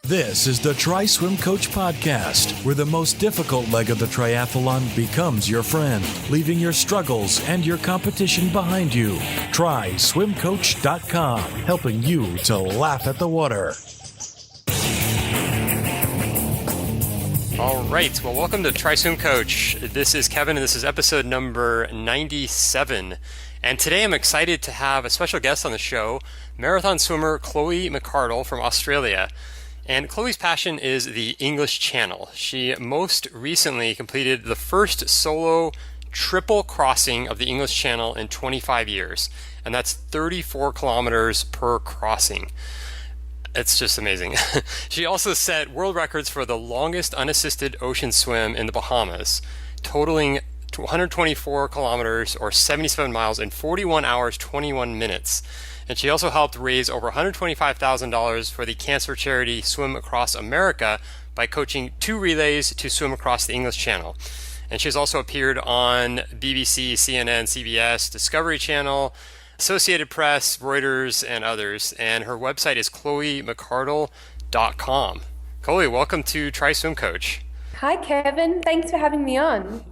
This is the Try Swim Coach Podcast, where the most difficult leg of the triathlon becomes your friend, leaving your struggles and your competition behind you. TrySwimCoach.com, helping you to laugh at the water. All right, well, welcome to Try Swim Coach. This is Kevin, and this is episode number 97. And today I'm excited to have a special guest on the show, marathon swimmer Chloe McCardel from Australia. And Chloe's passion is the English Channel. She most recently completed the first solo triple crossing of the English Channel in 25 years. And that's 34 kilometers per crossing. It's just amazing. She also set world records for the longest unassisted ocean swim in the Bahamas, totaling 124 kilometers or 77 miles in 41 hours, 21 minutes. And she also helped raise over $125,000 for the cancer charity Swim Across America by coaching 2 relays to swim across the English Channel. And she's also appeared on BBC, CNN, CBS, Discovery Channel, Associated Press, Reuters, and others. And her website is chloemccardel.com. Chloe, welcome to Try Swim Coach. Hi, Kevin. Thanks for having me on.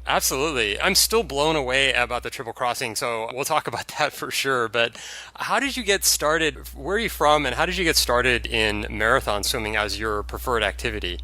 Absolutely. I'm still blown away about the triple crossing, so we'll talk about that for sure. But how did you get started? Where are you from, and how did you get started in marathon swimming as your preferred activity?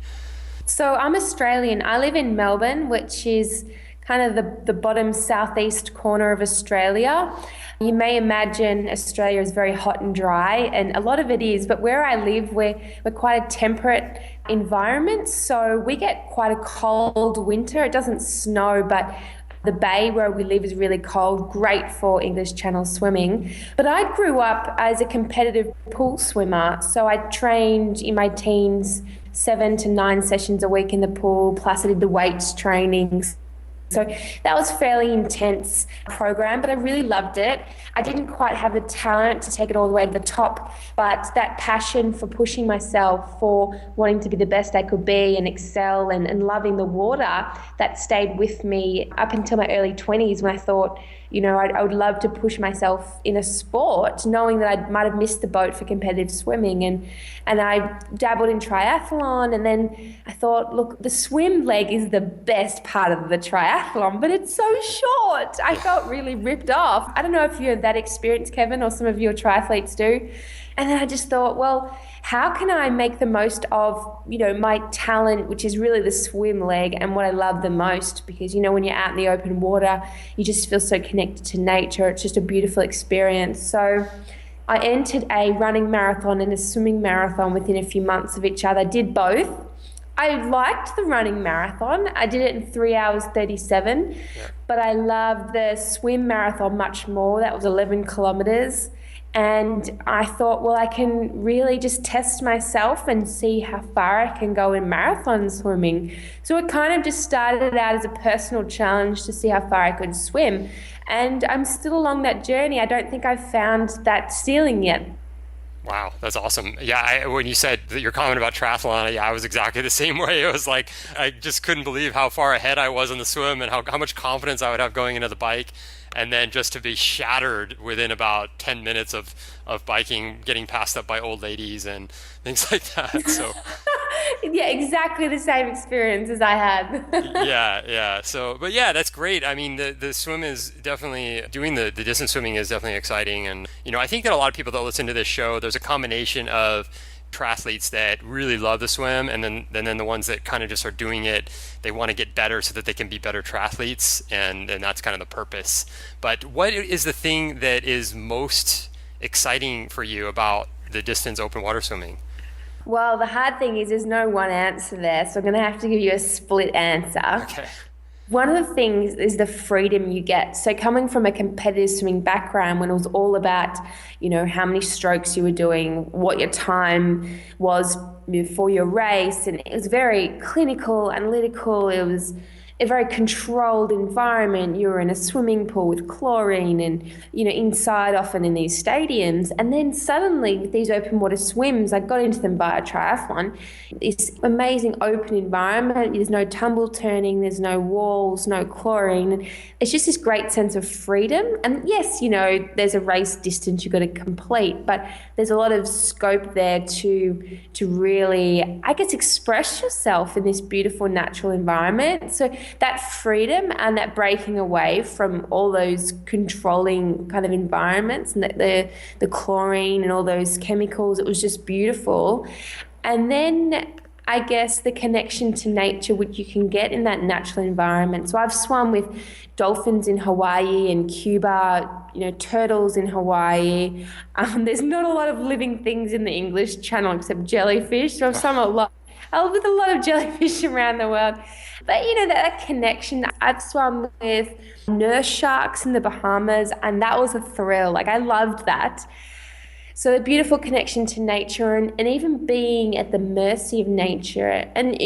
So I'm Australian. I live in Melbourne, which is kind of the bottom southeast corner of Australia. You may imagine Australia is very hot and dry, and a lot of it is, but where I live, we're quite a temperate environment, so we get quite a cold winter. It doesn't snow, but the bay where we live is really cold, great for English Channel swimming. But I grew up as a competitive pool swimmer, so I trained in my teens 7 to 9 sessions a week in the pool, plus I did the weights trainings. So that was a fairly intense program, but I really loved it. I didn't quite have the talent to take it all the way to the top, but that passion for pushing myself, for wanting to be the best I could be and excel and loving the water, that stayed with me up until my early 20s when I thought, you know, I would love to push myself in a sport, knowing that I might have missed the boat for competitive swimming. And I dabbled in triathlon, and then I thought, look, the swim leg is the best part of the triathlon, but it's so short. I felt really ripped off. I don't know if you have that experience, Kevin, or some of your triathletes do. And then I just thought, well, how can I make the most of, you know, my talent, which is really the swim leg and what I love the most? Because, you know, when you're out in the open water, you just feel so connected to nature. It's just a beautiful experience. So I entered a running marathon and a swimming marathon within a few months of each other. Did both. I liked the running marathon. I did it in 3 hours 37, but I loved the swim marathon much more. That was 11 kilometers. And I thought, well, I can really just test myself and see how far I can go in marathon swimming. So it kind of just started out as a personal challenge to see how far I could swim. And I'm still along that journey. I don't think I've found that ceiling yet. Wow, that's awesome. Yeah, when you said that your comment about triathlon, I was exactly the same way. It was like, I just couldn't believe how far ahead I was in the swim and how much confidence I would have going into the bike. And then just to be shattered within about 10 minutes of biking, getting passed up by old ladies and things like that. So yeah, exactly the same experience as I had. Yeah. So, but yeah, that's great. I mean, the swim is definitely, doing the distance swimming is definitely exciting. And, you know, I think that a lot of people that listen to this show, there's a combination of triathletes that really love the swim, and then the ones that kind of just are doing it, they want to get better so that they can be better triathletes, and that's kind of the purpose. But what is the thing that is most exciting for you about the distance open water swimming? Well, the hard thing is there's no one answer there, so I'm going to have to give you a split answer. Okay. One of the things is the freedom you get. So coming from a competitive swimming background, when it was all about, you know, how many strokes you were doing, what your time was for your race, and it was very clinical, analytical. It a very controlled environment. You're in a swimming pool with chlorine and, inside often in these stadiums. And then suddenly with these open water swims, I got into them via triathlon, this amazing open environment. There's no tumble turning, there's no walls, no chlorine. It's just this great sense of freedom. And yes, there's a race distance you've got to complete, but there's a lot of scope there to really, I guess, express yourself in this beautiful natural environment. So that freedom and that breaking away from all those controlling kind of environments and the chlorine and all those chemicals, it was just beautiful. And then I guess the connection to nature, which you can get in that natural environment. So I've swum with dolphins in Hawaii and Cuba, turtles in Hawaii. There's not a lot of living things in the English Channel except jellyfish. So I've swum with a lot of jellyfish around the world. But, that connection, I've swum with nurse sharks in the Bahamas, and that was a thrill. Like, I loved that. So the beautiful connection to nature and even being at the mercy of nature. And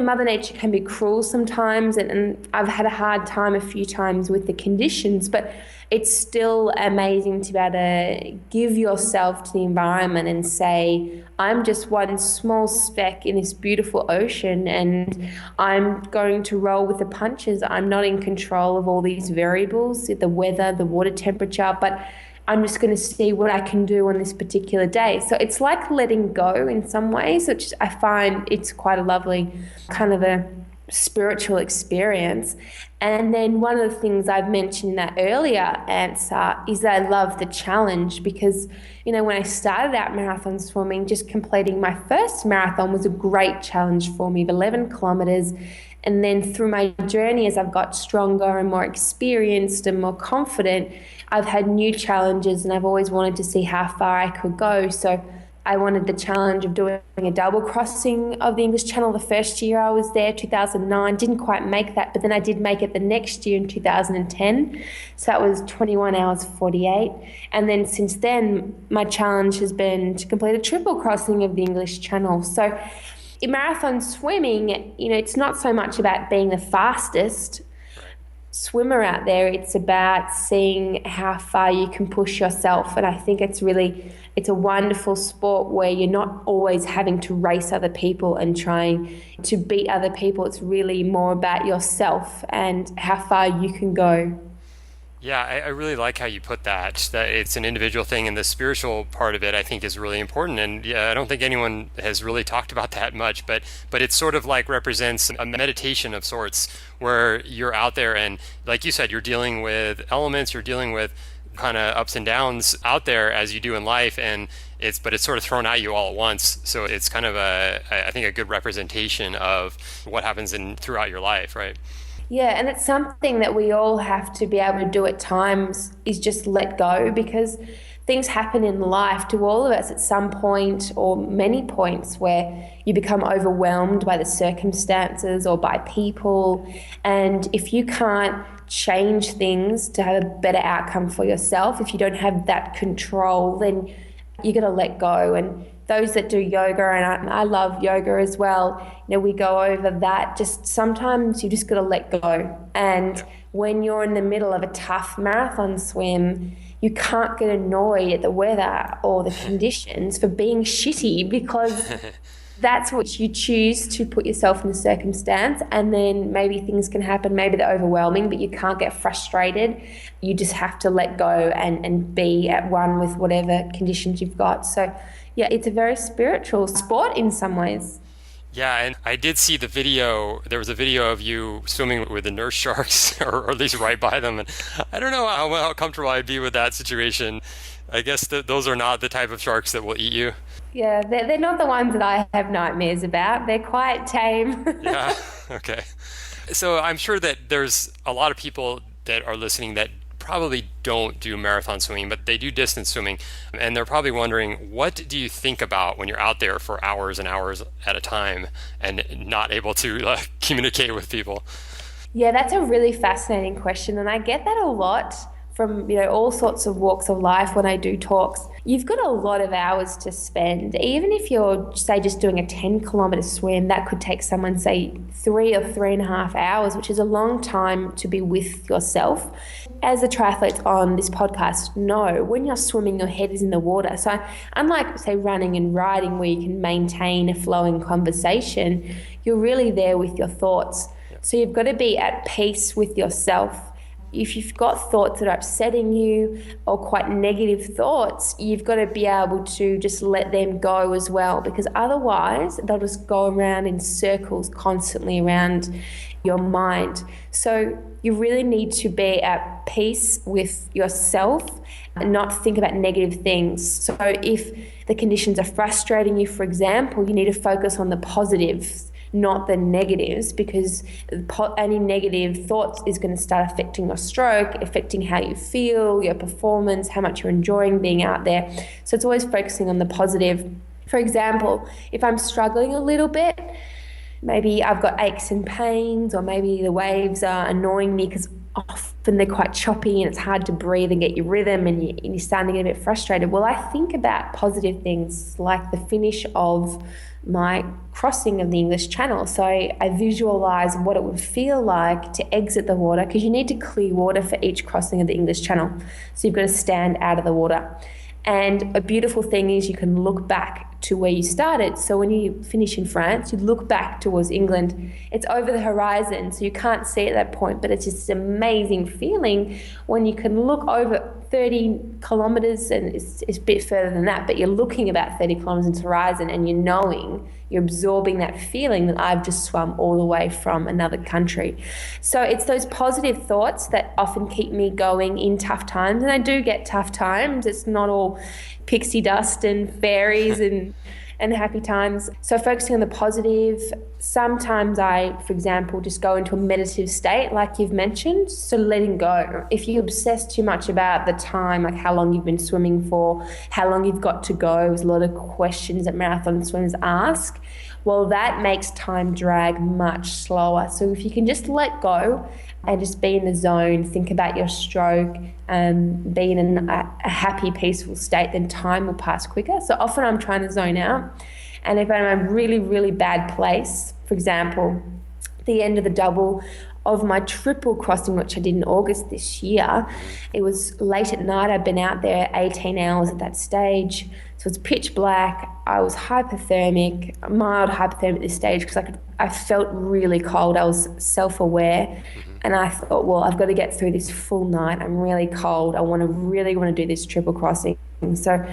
Mother Nature can be cruel sometimes, and I've had a hard time a few times with the conditions, but it's still amazing to be able to give yourself to the environment and say, I'm just one small speck in this beautiful ocean, and I'm going to roll with the punches. I'm not in control of all these variables, the weather, the water temperature, but I'm just going to see what I can do on this particular day. So it's like letting go in some ways, which I find it's quite a lovely kind of a spiritual experience. And then one of the things I've mentioned in that earlier answer is that I love the challenge because, when I started out marathon swimming, just completing my first marathon was a great challenge for me of 11 kilometers. And then through my journey, as I've got stronger and more experienced and more confident, I've had new challenges, and I've always wanted to see how far I could go. So I wanted the challenge of doing a double crossing of the English Channel the first year I was there, 2009. Didn't quite make that, but then I did make it the next year in 2010. So that was 21 hours 48. And then since then, my challenge has been to complete a triple crossing of the English Channel. So in marathon swimming, it's not so much about being the fastest swimmer out there. It's about seeing how far you can push yourself. And I think it's a wonderful sport where you're not always having to race other people and trying to beat other people. It's really more about yourself and how far you can go. Yeah, I really like how you put that it's an individual thing, and the spiritual part of it I think is really important. And I don't think anyone has really talked about that much, but it sort of like represents a meditation of sorts where you're out there and, like you said, you're dealing with elements, you're dealing with kind of ups and downs out there as you do in life, and it's sort of thrown at you all at once. So it's kind of I think a good representation of what happens throughout your life, right? Yeah, and it's something that we all have to be able to do at times, is just let go, because things happen in life to all of us at some point or many points where you become overwhelmed by the circumstances or by people. And if you can't change things to have a better outcome for yourself, if you don't have that control, then you got to let go. And those that do yoga, and I love yoga as well, we go over that. Just sometimes you just got to let go. And when you're in the middle of a tough marathon swim, you can't get annoyed at the weather or the conditions for being shitty, because that's what you choose to put yourself in the circumstance. And then maybe things can happen, maybe they're overwhelming, but you can't get frustrated. You just have to let go and be at one with whatever conditions you've got. So yeah, it's a very spiritual sport in some ways. Yeah, and I did see the video. There was a video of you swimming with the nurse sharks, or at least right by them. And I don't know how comfortable I'd be with that situation. I guess those are not the type of sharks that will eat you. Yeah, they're not the ones that I have nightmares about. They're quite tame. Yeah, okay. So I'm sure that there's a lot of people that are listening that probably don't do marathon swimming, but they do distance swimming. And they're probably wondering, what do you think about when you're out there for hours and hours at a time and not able to communicate with people? Yeah, that's a really fascinating question. And I get that a lot from, all sorts of walks of life when I do talks. You've got a lot of hours to spend. Even if you're, say, just doing a 10-kilometer swim, that could take someone, say, 3 or 3.5 hours, which is a long time to be with yourself. As the triathletes on this podcast know, when you're swimming, your head is in the water. So unlike, say, running and riding where you can maintain a flowing conversation, you're really there with your thoughts. So you've got to be at peace with yourself. If you've got thoughts that are upsetting you or quite negative thoughts, you've got to be able to just let them go as well, because otherwise they'll just go around in circles constantly around your mind. So you really need to be at peace with yourself and not think about negative things. So if the conditions are frustrating you, for example, you need to focus on the positives, not the negatives, because any negative thoughts is going to start affecting your stroke, affecting how you feel, your performance, how much you're enjoying being out there. So it's always focusing on the positive. For example, if I'm struggling a little bit, maybe I've got aches and pains, or maybe the waves are annoying me because often they're quite choppy and it's hard to breathe and get your rhythm, and you're starting to get a bit frustrated. Well, I think about positive things like the finish of my crossing of the English Channel. So I visualize what it would feel like to exit the water, because you need to clear water for each crossing of the English Channel. So you've got to stand out of the water. And a beautiful thing is you can look back to where you started. So when you finish in France, you look back towards England. It's over the horizon, so you can't see at that point, but it's just an amazing feeling when you can look over 30 kilometers, and it's a bit further than that, but you're looking about 30 kilometers into the horizon, and you're absorbing that feeling that I've just swum all the way from another country. So it's those positive thoughts that often keep me going in tough times. And I do get tough times. It's not all pixie dust and fairies and happy times. So focusing on the positive. Sometimes I, for example, just go into a meditative state, like you've mentioned, so letting go. If you obsess too much about the time, like how long you've been swimming for, how long you've got to go, there's a lot of questions that marathon swimmers ask, well, that makes time drag much slower. So if you can just let go and just be in the zone, think about your stroke, be in a happy, peaceful state, then time will pass quicker. So often I'm trying to zone out. And if I'm in a really, really bad place, for example, the end of the double of my triple crossing, which I did in August this year, it was late at night. I'd been out there 18 hours at that stage. So it's pitch black. I was hypothermic, mild hypothermic at this stage, because I felt really cold. I was self-aware. And I thought, well, I've got to get through this full night. I'm really cold. I really want to do this triple crossing. So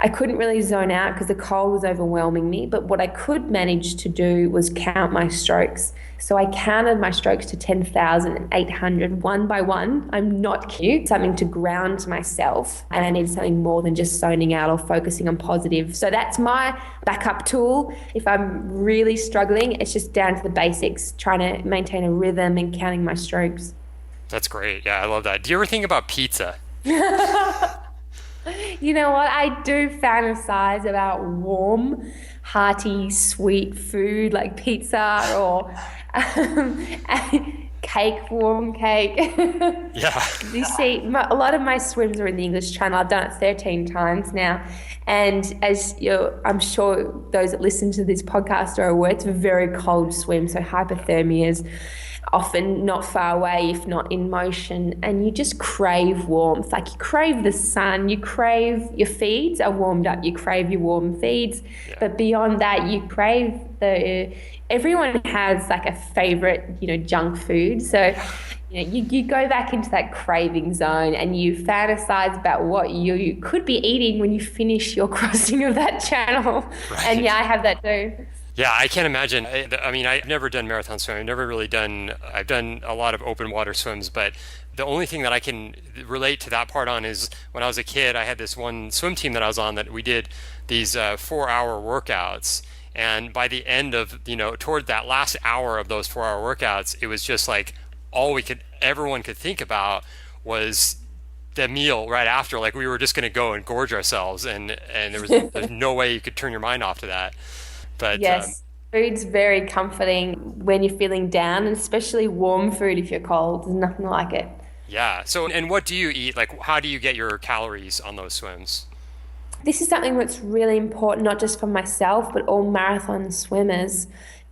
I couldn't really zone out because the cold was overwhelming me. But what I could manage to do was count my strokes. So I counted my strokes to 10,800 one by one. I'm not cute. Something to ground myself. And I needed something more than just zoning out or focusing on positive. So that's my backup tool. If I'm really struggling, it's just down to the basics, trying to maintain a rhythm and counting my strokes. That's great. Yeah, I love that. Do you ever think about pizza? You know what? I do fantasize about warm, hearty, sweet food like pizza or cake, warm cake. Yeah. You see, a lot of my swims are in the English Channel. I've done it 13 times now. And as I'm sure those that listen to this podcast are aware, it's a very cold swim. So hypothermia is often not far away, if not in motion, and you just crave warmth. Like you crave the sun, you crave your feeds are warmed up, you crave your warm feeds, but beyond that, you crave everyone has like a favorite, junk food. So you go back into that craving zone and you fantasize about what you could be eating when you finish your crossing of that channel. Right. And I have that too. Yeah, I can't imagine. I mean, I've never done marathon swimming. I've done a lot of open water swims, but the only thing that I can relate to that part on is when I was a kid, I had this one swim team that I was on that we did these 4-hour workouts. And by the end of, toward that last hour of those 4-hour workouts, it was just like everyone could think about was the meal right after. Like we were just going to go and gorge ourselves, and there's no way you could turn your mind off to that. But yes, food's very comforting when you're feeling down, and especially warm food if you're cold. There's nothing like it. Yeah. So, and what do you eat? Like, how do you get your calories on those swims? This is something that's really important, not just for myself, but all marathon swimmers,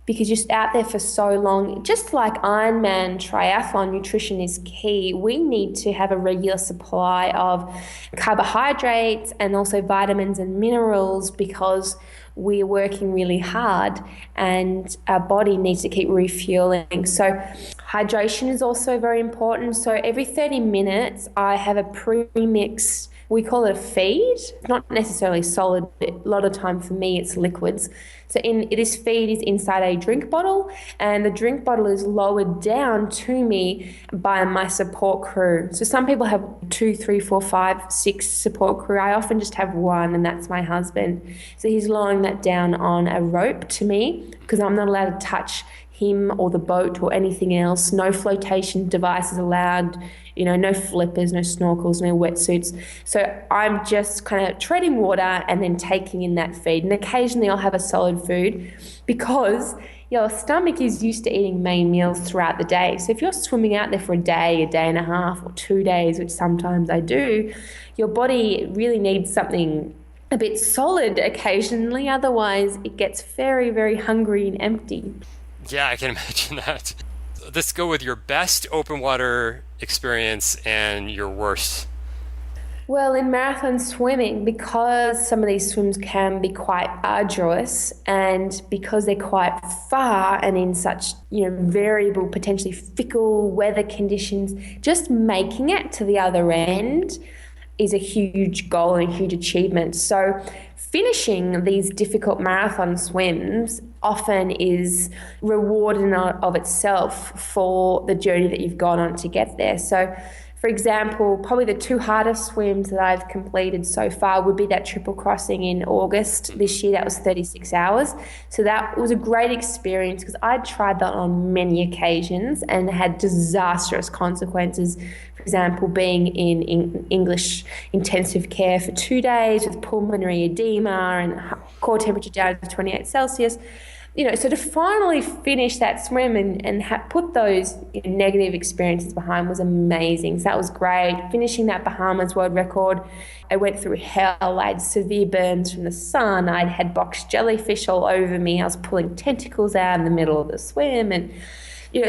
because you're out there for so long. Just like Ironman triathlon, nutrition is key. We need to have a regular supply of carbohydrates and also vitamins and minerals because we're working really hard and our body needs to keep refueling. So hydration is also very important. So every 30 minutes, I have a pre-mix. We call it a feed. It's not necessarily solid. A lot of time for me, it's liquids. So this feed is inside a drink bottle, and the drink bottle is lowered down to me by my support crew. So some people have 2, 3, 4, 5, 6 support crew. I often just have one, and that's my husband. So he's lowering that down on a rope to me because I'm not allowed to touch him or the boat or anything else. No flotation devices allowed, no flippers, no snorkels, no wetsuits. So I'm just kind of treading water and then taking in that feed. And occasionally I'll have a solid food because your stomach is used to eating main meals throughout the day. So if you're swimming out there for a day and a half, or 2 days, which sometimes I do, your body really needs something a bit solid occasionally. Otherwise, it gets very, very hungry and empty. Yeah, I can imagine that. Let's go with your best open water experience and your worst. Well, in marathon swimming, because some of these swims can be quite arduous and because they're quite far and in such, variable, potentially fickle weather conditions, just making it to the other end is a huge goal and a huge achievement. So finishing these difficult marathon swims often is reward in and of itself for the journey that you've gone on to get there. So, for example, probably the 2 hardest swims that I've completed so far would be that triple crossing in August this year. That was 36 hours. So that was a great experience because I'd tried that on many occasions and had disastrous consequences. For example, being in English intensive care for 2 days with pulmonary edema and core temperature down to 28 Celsius. So to finally finish that swim and put those negative experiences behind was amazing. So that was great. Finishing that Bahamas world record, I went through hell. I had severe burns from the sun. I'd had box jellyfish all over me. I was pulling tentacles out in the middle of the swim. And,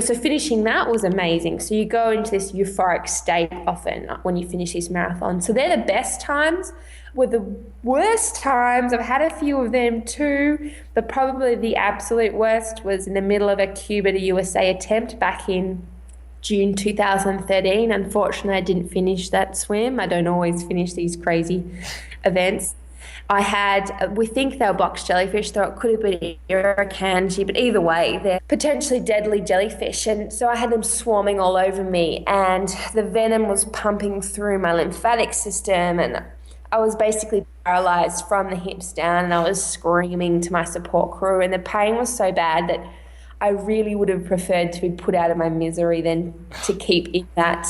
so finishing that was amazing. So you go into this euphoric state often when you finish these marathons. So they're the best times. Were the worst times. I've had a few of them too, but probably the absolute worst was in the middle of a Cuba to USA attempt back in June 2013. Unfortunately, I didn't finish that swim. I don't always finish these crazy events. We think they were box jellyfish, though it could have been irukandji, but either way, they're potentially deadly jellyfish. And so I had them swarming all over me, and the venom was pumping through my lymphatic system, and I was basically paralyzed from the hips down, and I was screaming to my support crew, and the pain was so bad that I really would have preferred to be put out of my misery than to keep in that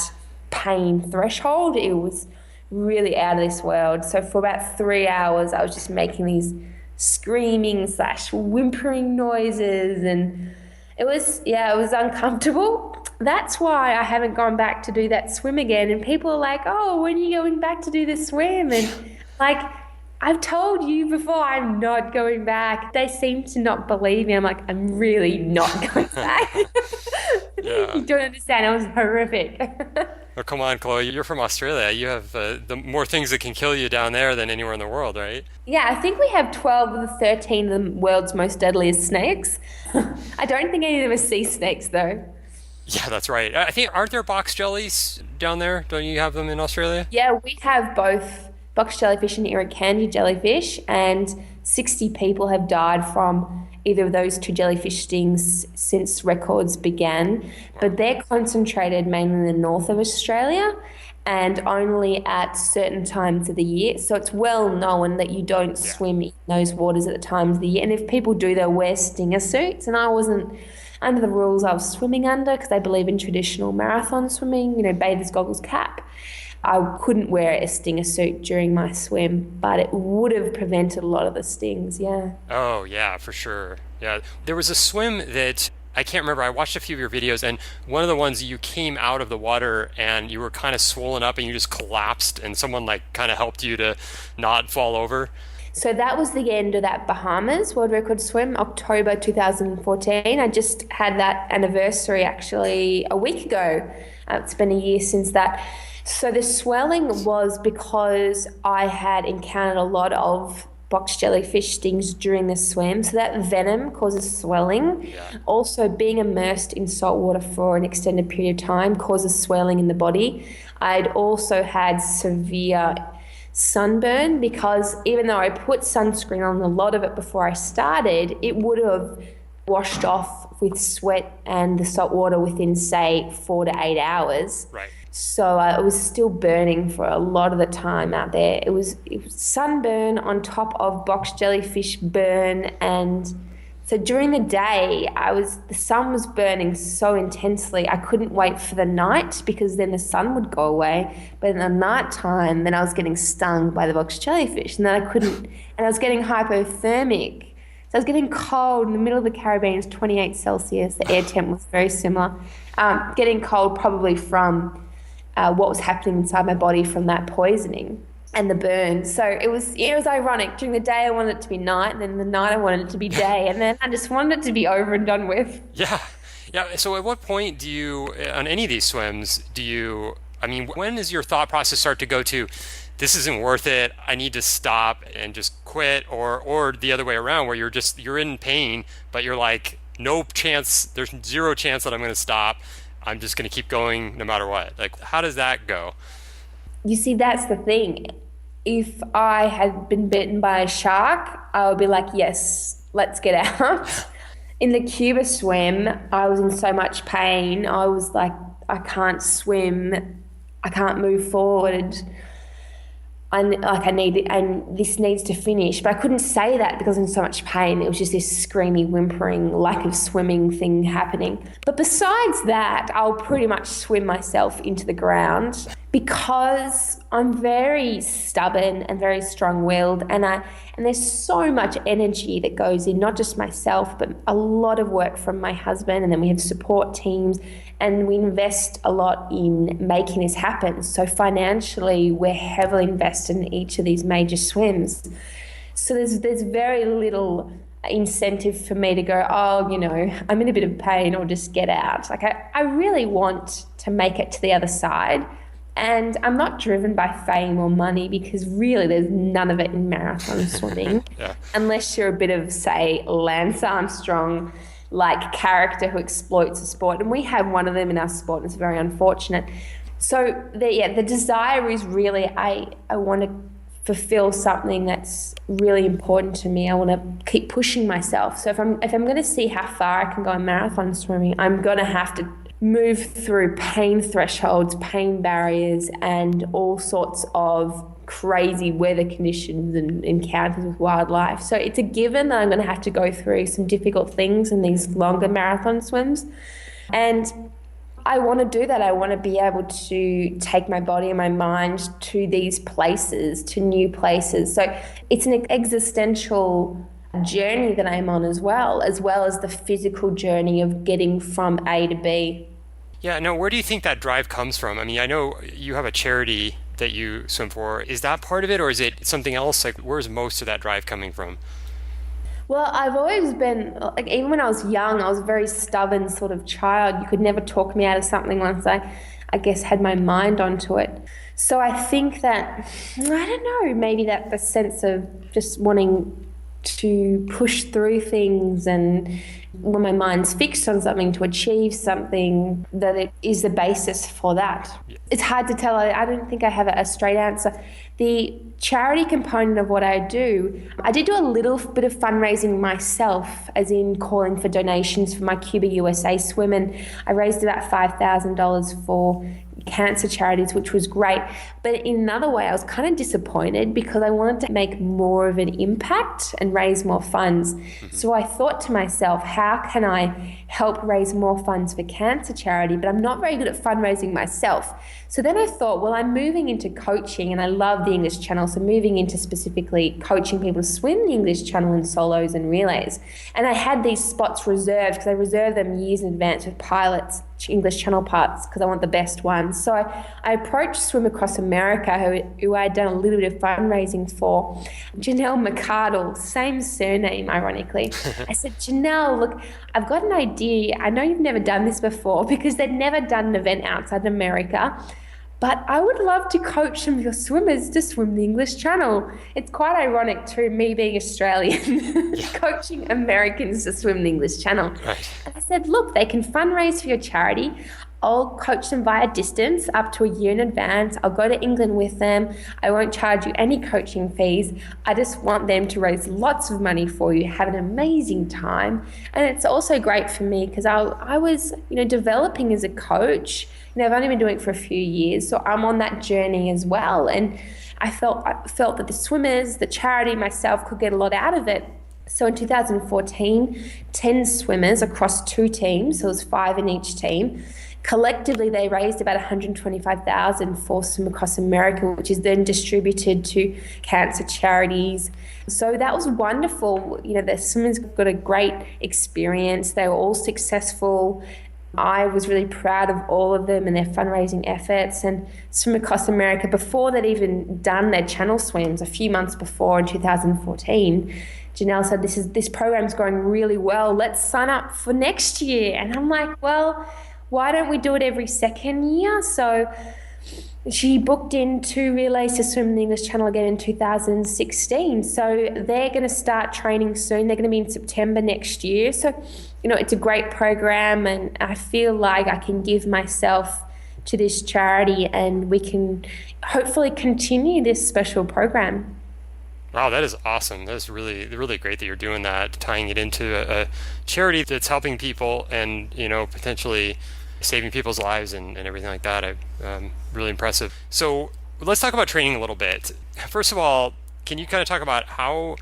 pain threshold. It was really out of this world. So for about 3 hours, I was just making these screaming / whimpering noises, and it was uncomfortable. That's why I haven't gone back to do that swim again. And people are like, oh, when are you going back to do the swim? And I've told you before, I'm not going back. They seem to not believe me. I'm like, I'm really not going back. Yeah. You don't understand. It was horrific. Oh, come on, Chloe. You're from Australia. You have the more things that can kill you down there than anywhere in the world, right? Yeah, I think we have 12 of the 13 of the world's most deadliest snakes. I don't think any of them are sea snakes, though. Yeah, that's right. I think, aren't there box jellies down there? Don't you have them in Australia? Yeah, we have both box jellyfish and irukandji jellyfish, and 60 people have died from either of those 2 jellyfish stings since records began. But they're concentrated mainly in the north of Australia and only at certain times of the year. So it's well known that you don't swim in those waters at the times of the year. And if people do, they'll wear stinger suits. And I wasn't under the rules I was swimming under because they believe in traditional marathon swimming, bather's goggles, cap. I couldn't wear a stinger suit during my swim, but it would have prevented a lot of the stings, yeah. Oh, yeah, for sure. Yeah. There was a swim that I can't remember. I watched a few of your videos, and one of the ones you came out of the water and you were kind of swollen up and you just collapsed, and someone like kind of helped you to not fall over. So that was the end of that Bahamas World Record swim, October 2014. I just had that anniversary actually a week ago. It's been a year since that. So the swelling was because I had encountered a lot of box jellyfish stings during the swim. So that venom causes swelling. Yeah. Also, being immersed in salt water for an extended period of time causes swelling in the body. I'd also had severe sunburn because even though I put sunscreen on a lot of it before I started, it would have washed off with sweat and the salt water within, say, 4 to 8 hours. Right. So it was still burning for a lot of the time out there. It was sunburn on top of box jellyfish burn. And so during the day, the sun was burning so intensely, I couldn't wait for the night because then the sun would go away. But in the night time, then I was getting stung by the box jellyfish, and then I couldn't, and I was getting hypothermic. So I was getting cold in the middle of the Caribbean. It's 28 Celsius. The air temp was very similar. Getting cold probably from what was happening inside my body from that poisoning and the burn. So it was ironic. During the day I wanted it to be night, and then the night I wanted it to be day, and then I just wanted it to be over and done with. Yeah. So at what point do you, on any of these swims, when does your thought process start to go to, this isn't worth it, I need to stop and just quit, or the other way around where you're in pain, but you're like, no chance, there's zero chance that I'm going to stop. I'm just going to keep going no matter what. Like, how does that go? You see, that's the thing. If I had been bitten by a shark, I would be like, yes, let's get out. In the Cuba swim, I was in so much pain. I was like, I can't swim. I can't move forward. And this needs to finish. But I couldn't say that because I was in so much pain. It was just this screamy, whimpering, lack of swimming thing happening. But besides that, I'll pretty much swim myself into the ground because I'm very stubborn and very strong-willed, and there's so much energy that goes in, not just myself, but a lot of work from my husband, and then we have support teams, and we invest a lot in making this happen. So financially, we're heavily invested in each of these major swims. So there's very little incentive for me to go, I'm in a bit of pain, or just get out. Like I really want to make it to the other side. And I'm not driven by fame or money because really there's none of it in marathon swimming. Yeah. Unless you're a bit of, say, Lance Armstrong like character who exploits the sport. And we have one of them in our sport, and it's very unfortunate. So the desire is really I want to fulfill something that's really important to me. I want to keep pushing myself. So if I'm going to see how far I can go in marathon swimming, I'm going to have to move through pain thresholds, pain barriers, and all sorts of crazy weather conditions and encounters with wildlife. So it's a given that I'm going to have to go through some difficult things in these longer marathon swims. And I want to do that. I want to be able to take my body and my mind to these places, to new places. So it's an existential journey that I'm on as well as the physical journey of getting from A to B. Yeah, no, where do you think that drive comes from? I mean, I know you have a charity that you swim for. Is that part of it, or is it something else? Like, where's most of that drive coming from? Well, I've always been, like, even when I was young, I was a very stubborn sort of child. You could never talk me out of something once I guess, had my mind onto it. So I think that, I don't know, maybe that the sense of just wanting to push through things, and when my mind's fixed on something, to achieve something, that it is the basis for that. Yeah. It's hard to tell. I don't think I have a straight answer. The charity component of what I did do a little bit of fundraising myself, as in calling for donations for my Cuba USA swim, and I raised about $5,000 for cancer charities, which was great. But in another way, I was kind of disappointed because I wanted to make more of an impact and raise more funds. Mm-hmm. So I thought to myself, how can I help raise more funds for cancer charity? But I'm not very good at fundraising myself. So then I thought, well, I'm moving into coaching and I love the English Channel. So moving into specifically coaching people to swim the English Channel in solos and relays. And I had these spots reserved because I reserve them years in advance with pilots, English Channel pilots, because I want the best ones. So I approached Swim Across America, who I had done a little bit of fundraising for, Janelle McCardel, same surname, ironically. I said, Janelle, look, I've got an idea. I know you've never done this before because they'd never done an event outside America. But I would love to coach some of your swimmers to swim the English Channel. It's quite ironic too, me being Australian, coaching Americans to swim the English Channel. Right. And I said, look, they can fundraise for your charity. I'll coach them via distance up to a year in advance. I'll go to England with them. I won't charge you any coaching fees. I just want them to raise lots of money for you, have an amazing time. And it's also great for me because I was, developing as a coach. I've only been doing it for a few years, so I'm on that journey as well. And I felt that the swimmers, the charity, myself could get a lot out of it. So in 2014, 10 swimmers across 2 teams, so it was 5 in each team. Collectively, they raised about $125,000 for Swim Across America, which is then distributed to cancer charities. So that was wonderful. The swimmers got a great experience. They were all successful. I was really proud of all of them and their fundraising efforts. And Swim Across America, before they'd even done their channel swims, a few months before in 2014, Janelle said, this program's going really well. Let's sign up for next year. And I'm like, well, why don't we do it every second year? So she booked in 2 relays to swim the English Channel again in 2016. So they're going to start training soon. They're going to be in September next year. So, it's a great program, and I feel like I can give myself to this charity and we can hopefully continue this special program. Wow, that is awesome. That is really, really great that you're doing that, tying it into a charity that's helping people and, potentially saving people's lives and everything like that. Really impressive. So let's talk about training a little bit. First of all, can you kind of talk about how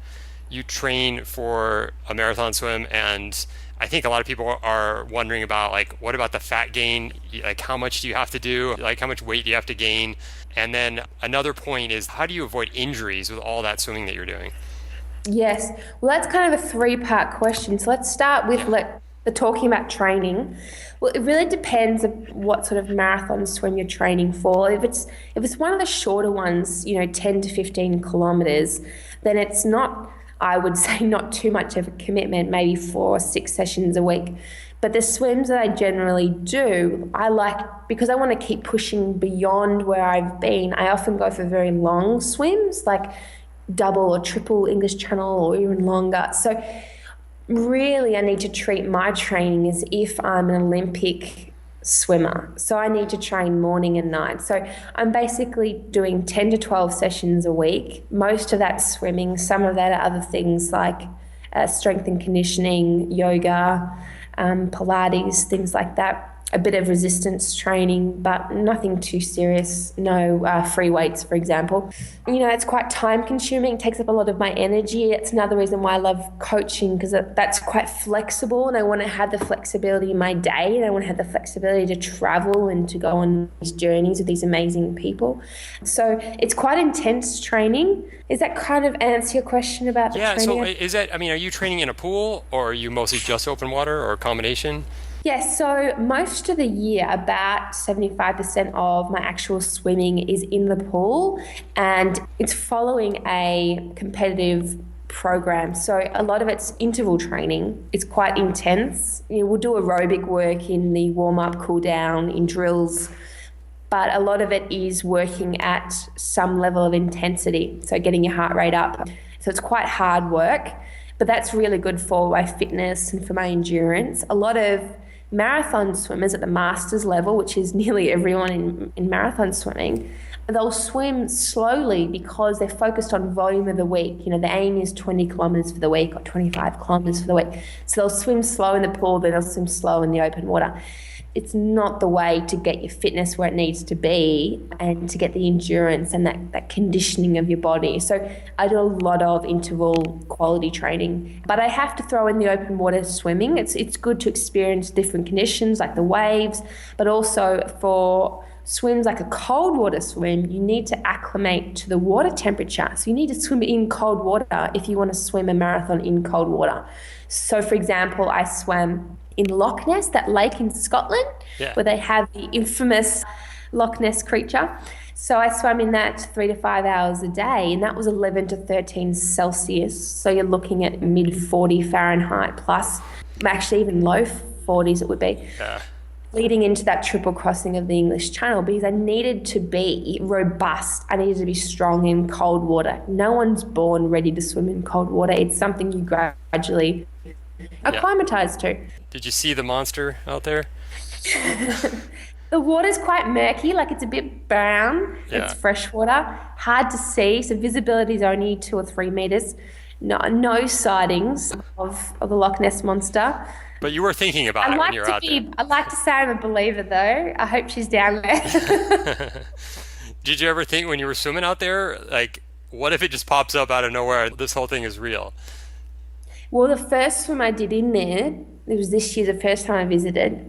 you train for a marathon swim? And I think a lot of people are wondering about, what about the fat gain? How much do you have to do? How much weight do you have to gain? And then another point is, how do you avoid injuries with all that swimming that you're doing? Yes. Well, that's kind of a 3-part question. So let's start with the talking about training. Well, it really depends on what sort of marathon swim you're training for. If it's one of the shorter ones, 10 to 15 kilometers, then it's not, I would say, not too much of a commitment, maybe 4 or 6 sessions a week. But the swims that I generally do, I like, because I want to keep pushing beyond where I've been, I often go for very long swims, like double or triple English Channel or even longer. So really I need to treat my training as if I'm an Olympic swimmer. So I need to train morning and night. So I'm basically doing 10 to 12 sessions a week. Most of that swimming, some of that are other things like strength and conditioning, yoga, Pilates, things like that. A bit of resistance training, but nothing too serious. No free weights, for example. It's quite time consuming. It takes up a lot of my energy. It's another reason why I love coaching, because that's quite flexible, and I want to have the flexibility in my day, and I want to have the flexibility to travel and to go on these journeys with these amazing people. So it's quite intense training. Does that kind of answer your question about the training? Yeah, so is that, are you training in a pool, or are you mostly just open water, or a combination? Yes, so most of the year, about 75% of my actual swimming is in the pool, and it's following a competitive program. So a lot of it's interval training. It's quite intense. We'll do aerobic work in the warm-up, cool-down, in drills, but a lot of it is working at some level of intensity, so getting your heart rate up. So it's quite hard work, but that's really good for my fitness and for my endurance. A lot of marathon swimmers at the masters level, which is nearly everyone in marathon swimming, they'll swim slowly because they're focused on volume of the week. The aim is 20 kilometers for the week or 25 kilometers for the week. So they'll swim slow in the pool, then they'll swim slow in the open water. It's not the way to get your fitness where it needs to be and to get the endurance and that conditioning of your body. So I do a lot of interval quality training, but I have to throw in the open water swimming. It's good to experience different conditions like the waves, but also for swims like a cold water swim, you need to acclimate to the water temperature. So you need to swim in cold water if you want to swim a marathon in cold water. So for example, I swam in Loch Ness, that lake in Scotland, where they have the infamous Loch Ness creature. So I swam in that 3 to 5 hours a day, and that was 11 to 13 Celsius. So you're looking at mid 40 Fahrenheit plus, actually even low 40s it would be. Leading into that triple crossing of the English Channel, because I needed to be robust. I needed to be strong in cold water. No one's born ready to swim in cold water. It's something you gradually acclimatize to. Did you see the monster out there? The water's quite murky, like it's a bit brown. It's fresh water, hard to see. So visibility is only 2 or 3 meters. No sightings of the Loch Ness monster. But you were thinking about it when you were out there. I like to say I'm a believer, though. I hope she's down there. Did you ever think when you were swimming out there, like, what if it just pops up out of nowhere? This whole thing is real. Well, the first swim I did in there, it was this year, the first time I visited.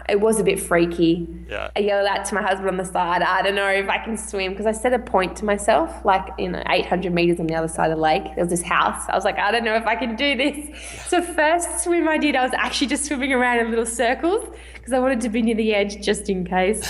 It was a bit freaky. Yeah. I yelled out to my husband on the side, I don't know if I can swim, because I set a point to myself, like 800 meters on the other side of the lake. There was this house. I was like, I don't know if I can do this. Yeah. So first swim I did, I was actually just swimming around in little circles because I wanted to be near the edge just in case.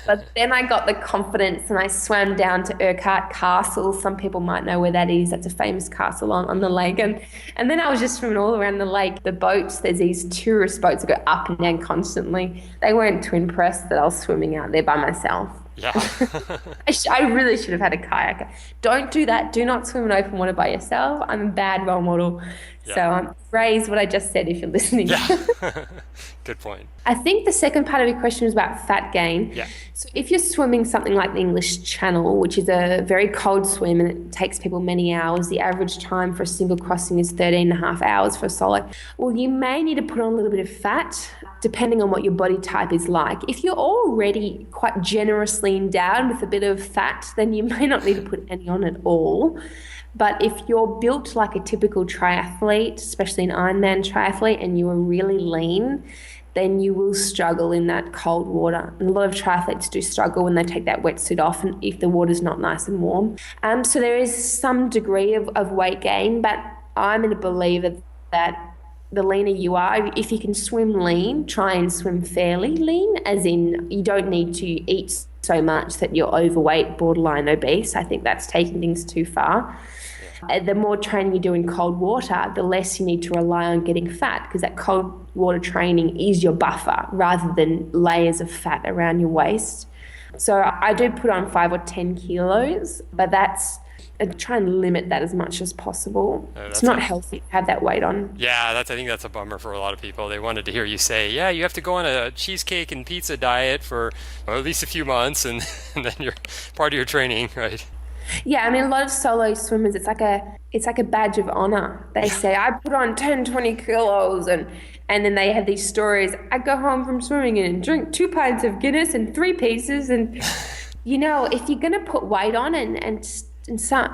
But then I got the confidence and I swam down to Urquhart Castle. Some people might know where that is. That's a famous castle on the lake. And then I was just swimming all around the lake. The boats, there's these tourist boats that go up and down constantly. They weren't too impressed that I was swimming out there by myself. Yeah. I really should have had a kayak. Don't do that. Do not swim in open water by yourself. I'm a bad role model. Yeah. So phrase what I just said if you're listening. Yeah. Good point. I think the second part of your question was about fat gain. Yeah. So if you're swimming something like the English Channel, which is a very cold swim and it takes people many hours, the average time for a single crossing is 13 and a half hours for a solo. Well, you may need to put on a little bit of fat depending on what your body type is like. If you're already quite generously endowed with a bit of fat, then you may not need to put any on at all. But if you're built like a typical triathlete, especially an Ironman triathlete, and you are really lean, then you will struggle in that cold water. And a lot of triathletes do struggle when they take that wetsuit off and if the water's not nice and warm. So there is some degree of weight gain, but I'm a believer that the leaner you are, if you can swim lean, try and swim fairly lean, as in you don't need to eat so much that you're overweight, borderline obese. I think that's taking things too far. The more training you do in cold water, the less you need to rely on getting fat, because that cold water training is your buffer rather than layers of fat around your waist. So I do put on 5 or 10 kilos, but I try and limit that as much as possible. It's not healthy to have that weight on. Yeah, I think that's a bummer for a lot of people. They wanted to hear you say, yeah, you have to go on a cheesecake and pizza diet for at least a few months, and then you're part of your training, right? Yeah, I mean, a lot of solo swimmers, it's like a badge of honor. They say, I put on 10, 20 kilos, and then they have these stories. I go home from swimming and drink 2 pints of Guinness and 3 pizzas. And, if you're going to put weight on, and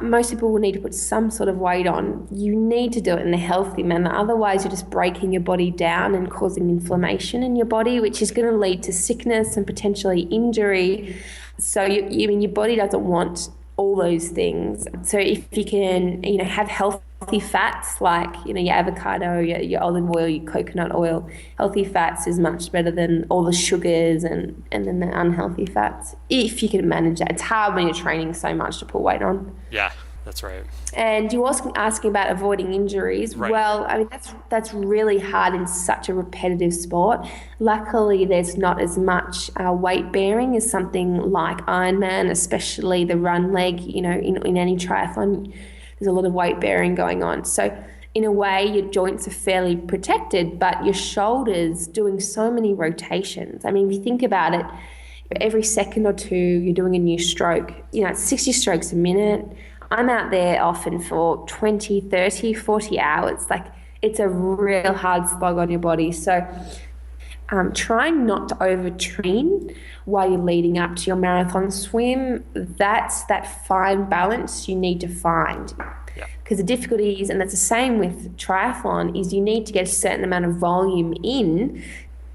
most people will need to put some sort of weight on, you need to do it in a healthy manner. Otherwise, you're just breaking your body down and causing inflammation in your body, which is going to lead to sickness and potentially injury. So, your body doesn't want all those things. So if you can, have healthy fats like, your avocado, your olive oil, your coconut oil, healthy fats is much better than all the sugars and then the unhealthy fats, if you can manage that. It's hard when you're training so much to put weight on. Yeah, that's right. And you were asking about avoiding injuries. Right. Well, I mean, that's really hard in such a repetitive sport. Luckily, there's not as much weight bearing as something like Ironman, especially the run leg. In any triathlon, there's a lot of weight bearing going on. So in a way, your joints are fairly protected, but your shoulders doing so many rotations. I mean, if you think about it, every second or two, you're doing a new stroke. It's 60 strokes a minute. I'm out there often for 20, 30, 40 hours. Like, it's a real hard slog on your body. So trying not to overtrain while you're leading up to your marathon swim, that's that fine balance you need to find. Because the difficulty is, and that's the same with triathlon, is you need to get a certain amount of volume in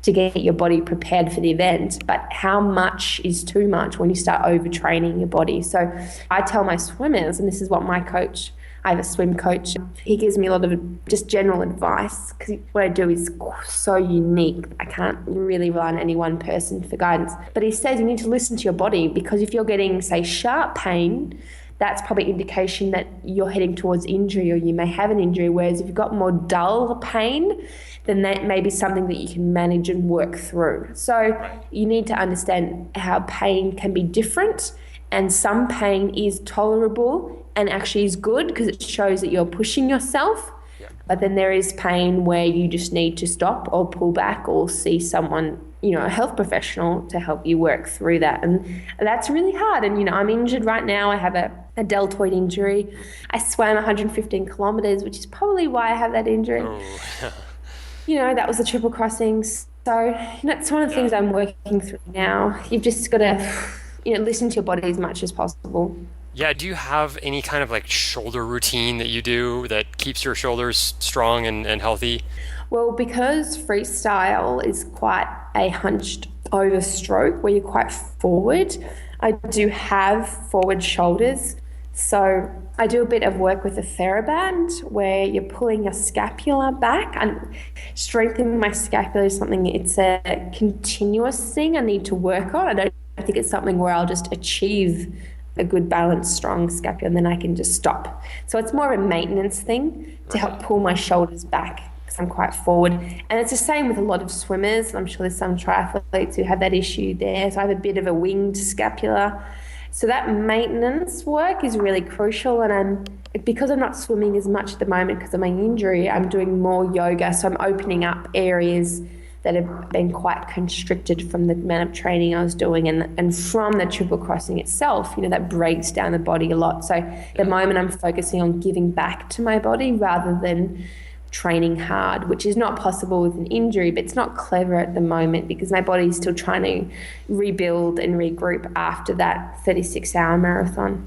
to get your body prepared for the event, but how much is too much when you start overtraining your body? So I tell my swimmers, and this is what my coach, I have a swim coach, he gives me a lot of just general advice, because what I do is so unique. I can't really rely on any one person for guidance. But he says you need to listen to your body, because if you're getting, say, sharp pain, that's probably indication that you're heading towards injury, or you may have an injury. Whereas if you've got more dull pain, then that may be something that you can manage and work through. So you need to understand how pain can be different, and some pain is tolerable and actually is good because it shows that you're pushing yourself. Yeah. But then there is pain where you just need to stop or pull back or see someone, a health professional to help you work through that. And that's really hard. And, I'm injured right now. I have a deltoid injury. I swam 115 kilometers, which is probably why I have that injury. Oh. That was the triple crossings. So it's one of the things I'm working through now. You've just got to, listen to your body as much as possible. Yeah, do you have any kind of shoulder routine that you do that keeps your shoulders strong and healthy? Well, because freestyle is quite a hunched over stroke where you're quite forward, I do have forward shoulders. So I do a bit of work with a TheraBand where you're pulling your scapula back, and strengthening my scapula is something, it's a continuous thing I need to work on. I don't think it's something where I'll just achieve a good balanced, strong scapula and then I can just stop. So it's more of a maintenance thing to help pull my shoulders back because I'm quite forward. And it's the same with a lot of swimmers. I'm sure there's some triathletes who have that issue there. So I have a bit of a winged scapula. So that maintenance work is really crucial. And because I'm not swimming as much at the moment because of my injury, I'm doing more yoga. So I'm opening up areas that have been quite constricted from the amount of training I was doing, and from the triple crossing itself, that breaks down the body a lot. So at the moment I'm focusing on giving back to my body rather than training hard, which is not possible with an injury, but it's not clever at the moment because my body is still trying to rebuild and regroup after that 36-hour marathon.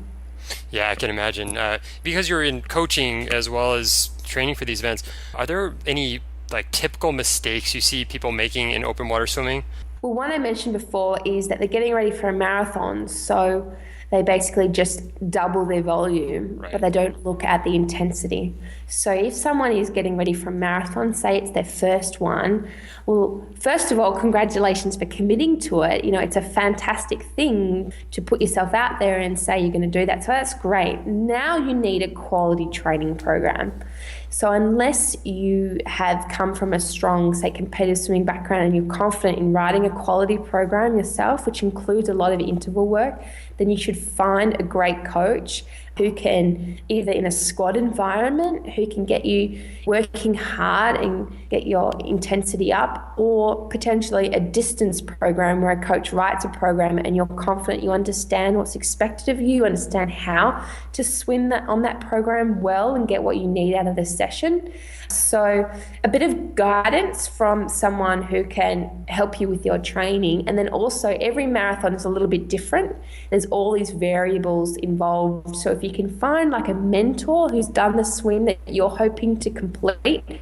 Yeah, I can imagine. Because you're in coaching as well as training for these events, are there any typical mistakes you see people making in open water swimming? Well, one I mentioned before is that they're getting ready for a marathon, so they basically just double their volume, but they don't look at the intensity. So if someone is getting ready for a marathon, say it's their first one, well, first of all, congratulations for committing to it. It's a fantastic thing to put yourself out there and say you're going to do that. So that's great. Now you need a quality training program. So unless you have come from a strong, say, competitive swimming background and you're confident in writing a quality program yourself, which includes a lot of interval work, then you should find a great coach who can, either in a squad environment, who can get you working hard and get your intensity up, or potentially a distance program where a coach writes a program and you're confident you understand what's expected of you, understand how to swim on that program well and get what you need out of the session. So a bit of guidance from someone who can help you with your training. And then also every marathon is a little bit different. There's all these variables involved. So if you can find a mentor who's done the swim that you're hoping to complete,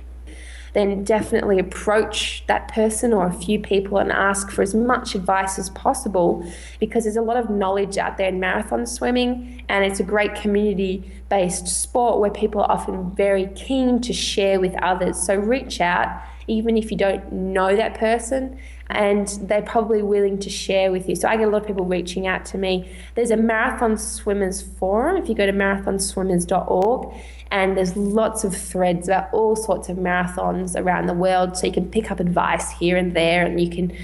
then definitely approach that person or a few people and ask for as much advice as possible, because there's a lot of knowledge out there in marathon swimming, and it's a great community-based sport where people are often very keen to share with others. So reach out, even if you don't know that person, and they're probably willing to share with you. So I get a lot of people reaching out to me. There's a Marathon Swimmers Forum if you go to marathonswimmers.org, and there's lots of threads about all sorts of marathons around the world, so you can pick up advice here and there, and you can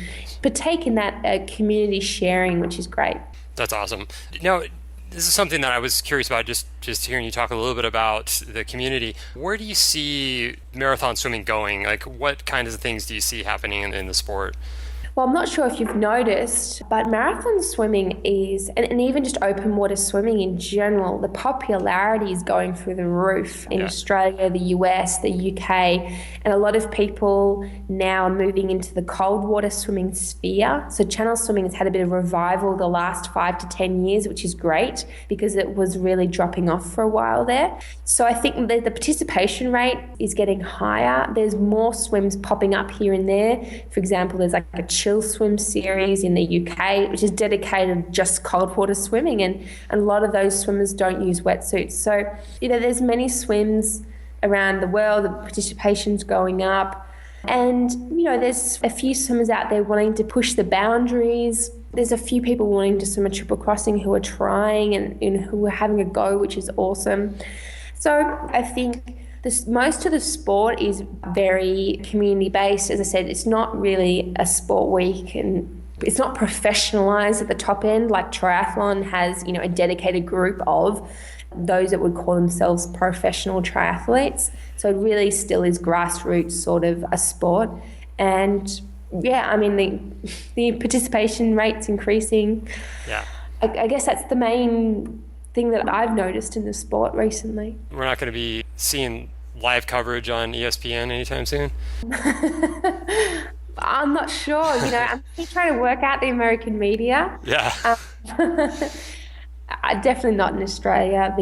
partake in that community sharing, which is great. That's awesome. Now, this is something that I was curious about, just hearing you talk a little bit about the community. Where do you see marathon swimming going? What kinds of things do you see happening in the sport? Well, I'm not sure if you've noticed, but marathon swimming is, and even just open water swimming in general, the popularity is going through the roof in Australia, the US, the UK, and a lot of people now are moving into the cold water swimming sphere. So channel swimming has had a bit of revival the last 5 to 10 years, which is great because it was really dropping off for a while there. So I think the participation rate is getting higher. There's more swims popping up here and there. For example, there's like a chill swim series in the UK, which is dedicated just cold water swimming, and a lot of those swimmers don't use wetsuits. So, there's many swims around the world, the participation's going up, and, there's a few swimmers out there wanting to push the boundaries. There's a few people wanting to swim a triple crossing who are trying and who are having a go, which is awesome. So I think most of the sport is very community-based. As I said, it's not really a sport week, and it's not professionalized at the top end like triathlon has, a dedicated group of those that would call themselves professional triathletes. So it really still is grassroots sort of a sport. And the participation rate's increasing. Yeah. I guess that's the main thing that I've noticed in the sport recently. We're not going to be seeing live coverage on ESPN anytime soon? I'm not sure. I'm still trying to work out the American media. Yeah. Definitely not in Australia.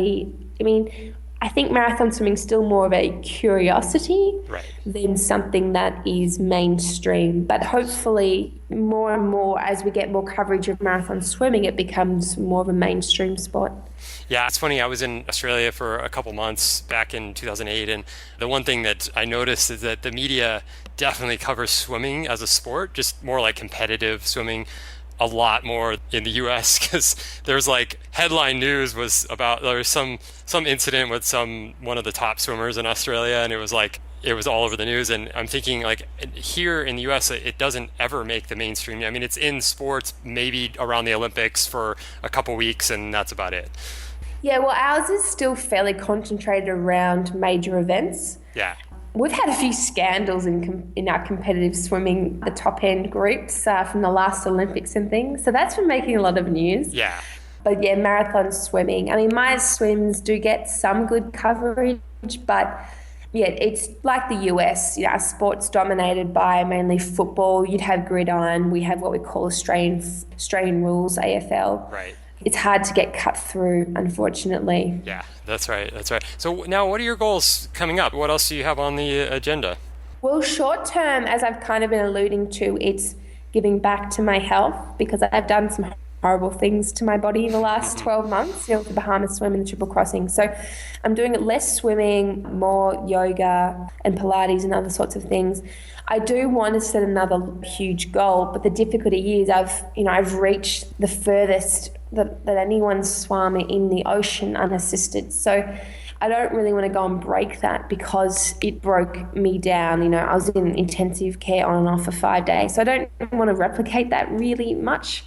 I think marathon swimming is still more of a curiosity than something that is mainstream. But hopefully more and more as we get more coverage of marathon swimming, it becomes more of a mainstream sport. Yeah, it's funny. I was in Australia for a couple months back in 2008. And the one thing that I noticed is that the media definitely covers swimming as a sport, just more like competitive swimming, a lot more in the US, because there's like headline news was about there was some incident with one of the top swimmers in Australia, and it was all over the news. And I'm thinking, like, here in the US it doesn't ever make the mainstream. I mean, it's in sports maybe around the Olympics for a couple weeks, and that's about it. Yeah, well, ours is still fairly concentrated around major events. Yeah. We've had a few scandals in our competitive swimming, the top end groups from the last Olympics and things. So that's been making a lot of news. Yeah. But yeah, marathon swimming. I mean, my swims do get some good coverage, but yeah, it's like the US. Our sport's dominated by mainly football. You'd have gridiron. We have what we call Australian rules, AFL. Right. It's hard to get cut through, unfortunately. Yeah, that's right. So now what are your goals coming up? What else do you have on the agenda? Well, short term, as I've kind of been alluding to, it's giving back to my health, because I've done some horrible things to my body in the last 12 months, the Bahamas swim and the triple crossing. So I'm doing less swimming, more yoga and Pilates and other sorts of things. I do want to set another huge goal, but the difficulty is I've reached the furthest that anyone's swum in the ocean unassisted. So I don't really want to go and break that, because it broke me down. I was in intensive care on and off for 5 days. So I don't want to replicate that really much.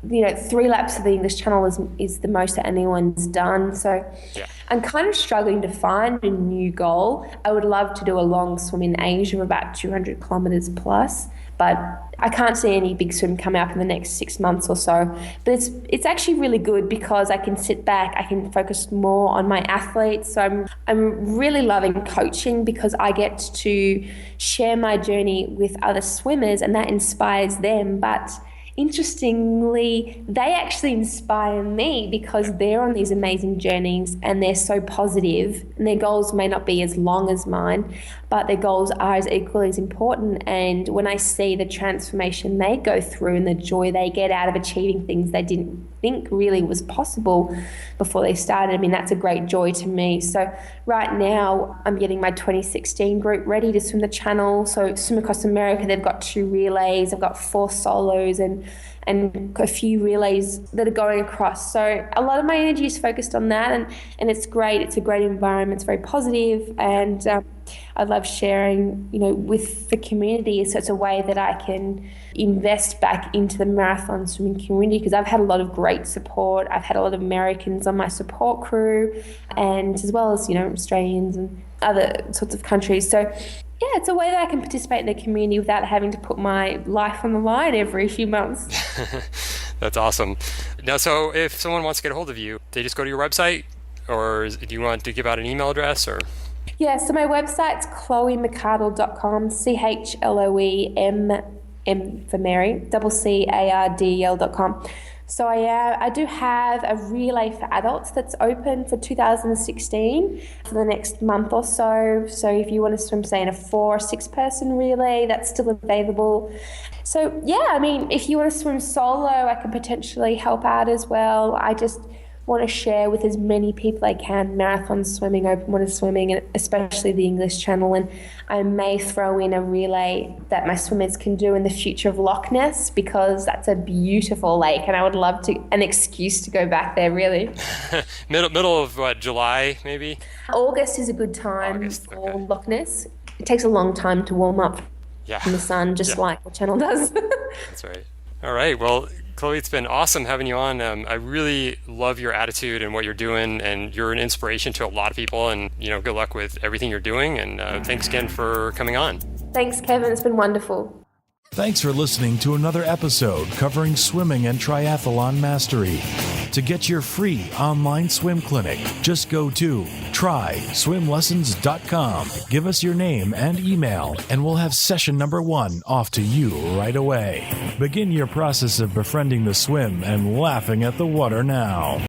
3 laps of the English Channel is the most that anyone's done. So yeah. I'm kind of struggling to find a new goal. I would love to do a long swim in Asia of about 200 kilometres plus, but I can't see any big swim coming up in the next 6 months or so. But it's actually really good, because I can sit back, I can focus more on my athletes. So I'm really loving coaching, because I get to share my journey with other swimmers, and that inspires them. But interestingly, they actually inspire me, because they're on these amazing journeys and they're so positive, and their goals may not be as long as mine, but their goals are as equally as important. And when I see the transformation they go through and the joy they get out of achieving things they didn't think really was possible before they started, I mean, that's a great joy to me. So right now I'm getting my 2016 group ready to swim the Channel. So Swim Across America, they've got 2 relays, I've got 4 solos and a few relays that are going across. So a lot of my energy is focused on that, and it's great. It's a great environment. It's very positive, and I love sharing, with the community. So it's a way that I can invest back into the marathon swimming community, because I've had a lot of great support. I've had a lot of Americans on my support crew, and as well as, Australians and other sorts of countries. So yeah, it's a way that I can participate in the community without having to put my life on the line every few months. That's awesome. Now, so if someone wants to get a hold of you, they just go to your website, or do you want to give out an email address? Or yeah, so my website's chloemccardel.com, CHLOEM for Mary, CCARDEL.com. So I do have a relay for adults that's open for 2016 for the next month or so. So if you want to swim, say, in a 4 or 6 person relay, that's still available. So yeah, if you want to swim solo, I can potentially help out as well. I just want to share with as many people I can marathon swimming, open water swimming, and especially the English Channel. And I may throw in a relay that my swimmers can do in the future of Loch Ness, because that's a beautiful lake and I would love an excuse to go back there, really. middle of July maybe? August is a good time for Loch Ness. It takes a long time to warm up in the sun, just like the Channel does. That's right. All right. Well, Chloe, it's been awesome having you on. I really love your attitude and what you're doing, and you're an inspiration to a lot of people, and good luck with everything you're doing, and thanks again for coming on. Thanks, Kevin. It's been wonderful. Thanks for listening to another episode covering swimming and triathlon mastery. To get your free online swim clinic, just go to tryswimlessons.com. Give us your name and email, and we'll have session number 1 off to you right away. Begin your process of befriending the swim and laughing at the water now.